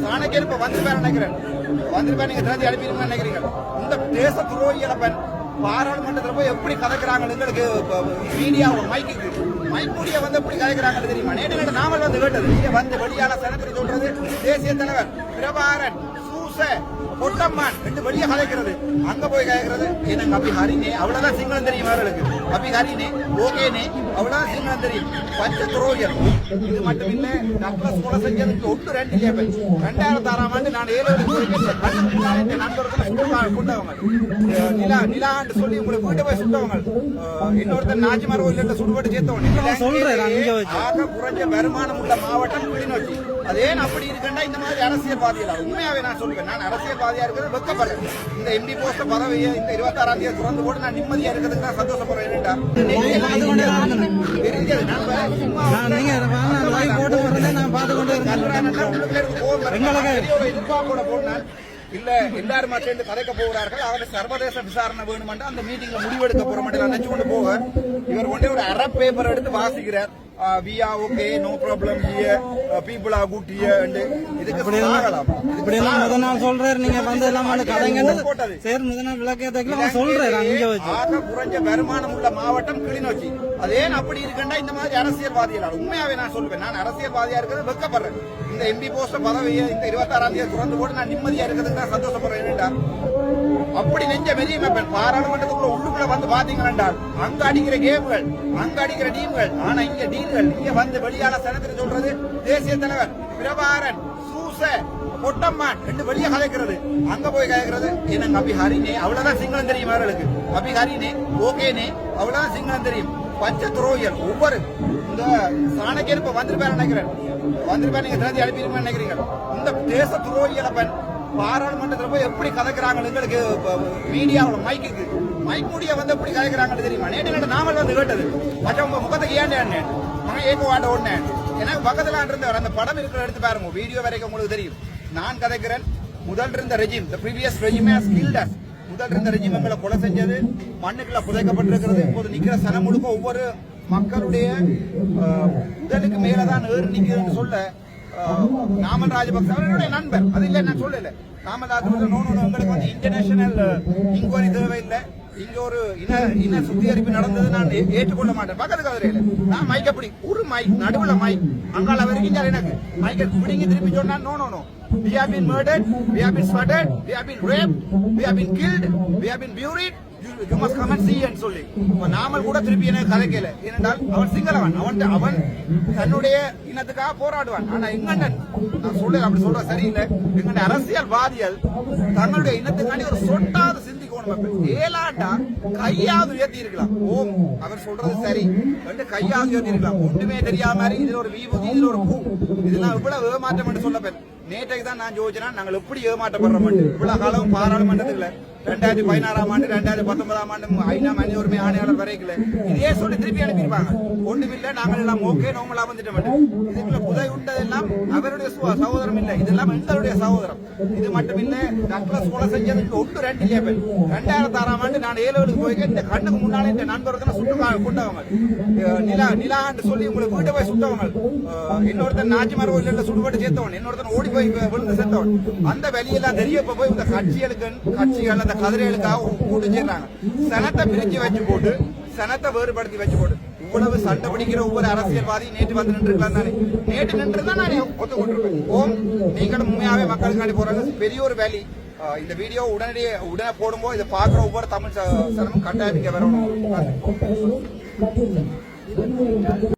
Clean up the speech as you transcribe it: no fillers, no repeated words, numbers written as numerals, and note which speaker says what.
Speaker 1: சாணக்கியர் இப்ப வந்திருப்பாரு நினைக்கிறேன். வந்திருப்பா நீங்க திறந்து அனுப்பிடுங்க நினைக்கிறீங்க. இந்த தேச துரோகிகளப்பன் பாராளுமன்றத்தில் போய் எப்படி கதைக்கிறாங்க எங்களுக்கு மீடியா மைக்கு மைக்கூடிய வந்து எப்படி கதைக்கிறாங்கன்னு தெரியுமா? நேற்று நாமல் வந்து கேட்டது நீங்க வந்து வெளியால செனப்படி சொல்றது தேசிய தலைவர் பிரபாரன் சூச பொட்டம்மான் ரெண்டு வெளியே கதைக்கிறது அங்க போய் கதைக்கிறது எனக்கு அப்படி ஹரினே அவ்வளவுதான் சிங்களம் தெரியும் அவர்களுக்கு. அப்படி ஹரினே ஓகேனே அவ்வளவுதான் சிங்களம் தெரியும். பச்சை துரோகியல் இது மட்டும் இல்ல டக்ளஸ் கொலை செஞ்சதுக்கு ஒட்டு 2006ஆம் ஆண்டு நான் 7 நண்பர்கள் கொண்டவங்க நிலாண்டு சொல்லி உங்களுக்கு வீட்டை போய் சுட்டவங்க இன்னொருத்தர் நாஜிமார் கோயில சுடுபட்டு சேர்த்தவங்க ஆக குறைஞ்ச வருமானம் உள்ள மாவட்டம் கிளிநொச்சி. அதே அப்படி இருக்குன்னா இந்த மாதிரி அரசியல்வாதிகள் உண்மையாவே நான் சொல்லுவேன். நான் அரசியல்வாதியா இருக்கிறது வெக்கப்படுறேன். இந்த எம்பி போஸ்ட் பதவியை இந்த 26ஆம் தேதி திறந்து போட்டு நான் நிம்மதியா இருக்கிறதுக்கு நான் சந்தோஷப்படுறேன். எதிர்பார்ப்போட போனால் இல்ல எல்லாருமா சேர்ந்து கதைக்க போகிறார்கள். அவர்கள் சர்வதேச விசாரணை வேணும் என்று அந்த மீட்டிங்ல முடிவெடுக்க போற மட்டும் நினைச்சு கொண்டு போக இவர் கொண்டே ஒரு அரை பேப்பர் எடுத்து வாசிக்கிறார். We are okay, no problem here, people are good here. இதுக்கு
Speaker 2: இப்படி எல்லாம் முதல் நாள் சொல்றாரு நீங்க வந்து எல்லாம் கதைங்க சரி முதல் நாள் விளக்கத்துக்கு சொல்றேன்.
Speaker 1: ஆக குறைஞ்ச வருமானம் உள்ள மாவட்டம் கிளிநொச்சி. அதே அப்படி இருக்குன்னா இந்த மாதிரி அரசியல்வாதிகள் உண்மையாவே நான் சொல்லுவேன். நான் அரசியல்வாதியா இருக்கிறது வெக்கப்படுறேன். இந்த எம்பி போஸ்ட் பதவியை இந்த 26ஆம் தேதி திறந்து போட்டு நான் நிம்மதியா இருக்கிறதுக்கு நான் சந்தோஷப்படுறேன். அப்படி நெஞ்ச மெரியும் பாராளுமன்றத்துக்குள்ள உள்ளுக்குள்ள வந்து பாத்தீங்கன்னா அங்க அடிக்கிற கேம்கள் அங்க அடிக்கிற டீம்கள் ஆனா இங்க டீல்கள் இங்க வந்து வெளியால செனத்தில் சொல்றது தேசிய தலைவர் பிரபாரன் சூச பொட்டம்மான் ரெண்டு வெளியே கதைக்கிறது அங்க போய் கதைக்கிறது எனக்கு அப்படி ஹரினே அவ்வளவுதான் சிங்களம் தெரியும் அவர்களுக்கு. அப்படி ஹரினே ஓகேனே அவ்வளவுதான் சிங்களம் தெரியும். பச்சை துரோகியல் ஒவ்வொரு இந்த சாணக்கியர் இப்ப வந்திருப்பாரு நினைக்கிறேன். வந்திருப்பா நீங்க திறந்து அனுப்பிடுங்க நினைக்கிறீங்க. இந்த தேச துரோகிகளப்பன் பாராளுமன்றத்தில் போய் எப்படி கதைக்கிறாங்க எங்களுக்கு மீடியாவோட மைக்கூடிய வந்து எப்படி கதைக்கிறாங்கன்னு தெரியுமா? நேற்று நாமல் வந்து கேட்டது மற்றவங்க முகத்துக்கு ஏன்னு ஏக்கு வாட்ட ஒண்ணு எனக்கு பக்கத்துல இருந்தவர் அந்த படம் இருக்கிற எடுத்து பாருங்க வீடியோ வரைக்கும் உங்களுக்கு தெரியும். நான் கதைக்கிறேன் முதல் இருந்த regime the previous regime has killed us. முதல் இருந்த ரெஜிம் எங்களை கொலை செஞ்சது மண்ணுக்குள்ள புதைக்கப்பட்டிருக்கிறது. இப்போது நிக்கிற சனம் முழுக்க ஒவ்வொரு மக்களுடைய உடலுக்கு மேலதான் ஏறி நிக்குதுன்னு சொல்ல நாமல் ராஜபக்ச அவர்களுடைய நண்பர் அது இல்ல நான் சொல்லல. நாமல் ராஜபக்ச உங்களுக்கு வந்து இன்டர்நேஷனல் இன்கொயரி தேவையில்லை. இங்க ஒரு இன சுத்திகரிப்பு நடந்தது நான் ஏற்றுக்கொள்ள மாட்டேன். பக்கத்து கதிரையில நான் மைக் அப்படி ஒரு மைக் நடுவுல மைக் அங்கால வரைக்கும் எனக்கு மைக்கை பிடிங்கி திருப்பி சொன்னா no we have been murdered, we have been slaughtered, we have been raped, we have been killed, we have been buried, you must come and see and சொல்லி நாமல் கூட திருப்பி எனக்கு கதைக்கல. ஏனென்றால் அவன் சிங்களவன் அவன் தன்னுடைய இனத்துக்காக போராடுவான். ஆனா எங்கண்டன் நான் சொல்ல அப்படி சொல்ற சரியில்லை. எங்கண்ட அரசியல்வாதிகள் தங்களுடைய இனத்துக்காண்டி ஒரு சொட்டாவது சிந்திக்கணும். ஏலாண்டா கையாவது உயர்த்தி இருக்கலாம். ஓம் அவர் சொல்றது சரி கையாவது உயர்த்தி இருக்கலாம். ஒன்றுமே தெரியாம மாதிரி இதுல ஒரு விபூதி இதுல ஒரு பூ இதெல்லாம் இவ்வளவு ஏமாற்றம் என்று சொல்ல பேர் நேற்றைக்கு தான் நான் யோசிச்சேன்னா நாங்கள் எப்படி ஏமாற்றப்படுறோம். இவ்வளவு காலம் பாராளுமன்றத்தில் 2016ஆம் ஆண்டு 2019ஆம் ஆண்டு ஐநா மனித உரிமை ஆணையாளர் வரைக்கல இதே சொல்லி திருப்பி அனுப்பியிருப்பாங்க. ஒன்றுமில்லை நாங்கள் எல்லாம் ஓகே நோமலா வந்துட்டோம். இதுக்குள்ள புதை உண்டதெல்லாம் அவருடைய சகோதரம் இல்லை, இதெல்லாம் எங்களுடைய சகோதரம். இது மட்டும் இல்ல டக்ளஸ் கொலை செஞ்சதுக்கு ஒட்டு 2006ஆம் ஆண்டு நான் 7 போய் இந்த கண்ணுக்கு முன்னாலே இந்த நண்பர்கள் சுட்டு கொண்டவங்க நிலாண்டு சொல்லி உங்களுக்கு வீட்டை போய் சுட்டவங்க இன்னொருத்தர் நாஜிமார் கோயில சுடுபட்டு சேர்த்தவன் இன்னொருத்தர் ஓடி போய் விழுந்து சேர்த்தவன் அந்த வெளியெல்லாம் தெரிய போய் இந்த கட்சிகள் அந்த கதிரைகளுக்காக கூட்டு சேர்றாங்க. சனத்தை பிரிச்சு வச்சு போட்டு சனத்தை வேறுபடுத்தி வச்சு போட்டு இவ்வளவு சண்டை பிடிக்கிற ஒவ்வொரு அரசியல்வாதி நேற்று வந்து நின்றுக்கலாம் தானே. நேற்று நின்றுதான் நான் ஒத்துக்கொண்டிருப்பேன். ஓம் நீங்களும் உண்மையாவே மக்களுக்காண்டி போறாங்க பெரிய ஒரு வேலி. இந்த வீடியோ உடனே போடும்போது இதை பாக்குற ஒவ்வொரு தமிழ் சனமும் கட்டாயம் வரணும்.